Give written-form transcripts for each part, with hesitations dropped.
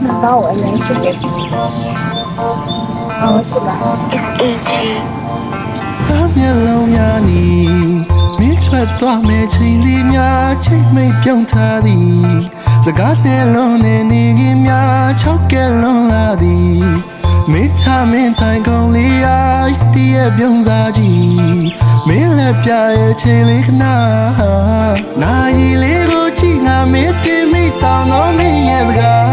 那把我联系给帮我起来。မျက်လုံးများနီမင်းထွက်သွားမဲ့ချိန်လေးများချိန်မိတ်ပြုံးထားသည်စကားတဲ့လုံးနဲ့နေခင်များချောက်ကဲလုံးလာသည်မိချမင်းဆိုင်ကုန်လေးအားတည့်ရဲ့ပြုံးစားကြည့်မင်းလက်ပြရဲ့ချိန်လေးခဏနာရီလေးကိုကြည့်ငါမင်းတင်မိဆောင်တော့မင်းရဲ့စကား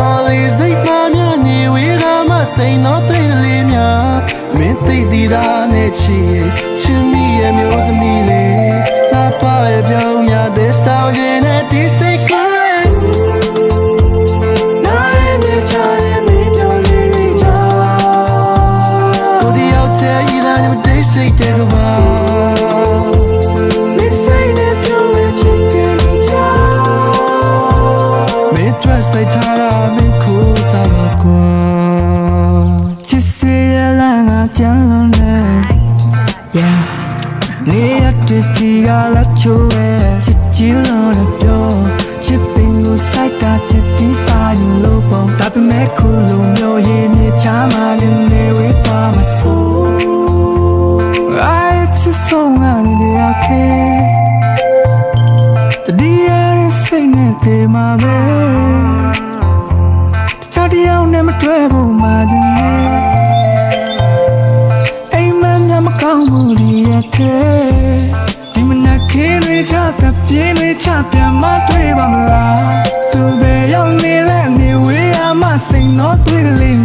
Always စိတ်မှများနေဝေးကမှစိန်တော့တွေ့လေးများမင်းသိတည်တာနဲ့ချစ်မိရဲ့မျိုးသမီးလေးလာပါရဲ့ပြောင်းများတဲ့ဆောင်ခြင်းနဲ့ဒီစိတ်ကိုနားရဲ့ချာရဲ့မင်းပြောင်းလေးလေးချာကိုဒီရောက်တဲ့ဤသားရဲ့ဒီစိတ်တဲ့ကဘာမင်းစိတ်နဲ့ပြောင်းရဲ့ချစ်တဲ့ချာမင်းတွေ့စိတ်ချတာမင်းကိုစားပါကွာချစ်စေရလာငါကြမ်းလုံးနဲ့ Yeah နေရတဲ့စီကလာချိုးရဲ့ချစ်ချီလို့လည်းပြောချစ်ပင်ကိုစိုက်ကချစ်ပြီးစားရင်လို့ပေါ့ဒါပေမဲ့ခုလိုမျိုးရဲ့မြေချာမှလည်းနေဝေးပါမဆိုး I just so many day okay တဒီရတဲ့စိတ်နဲ့တည်မှာပဲတခြားတယောက်နဲ့မတွေ့ဘူးမှချင်နေမကောင်းဘူးဒီရဲ့ဒီမနက်ခင်းတွေချပြပြင်းတွေချပြန်မတွေ့ပါမလားသူပဲရောက်နေလဲနေဝေးရမစိန်တော့တွေ့ကလေး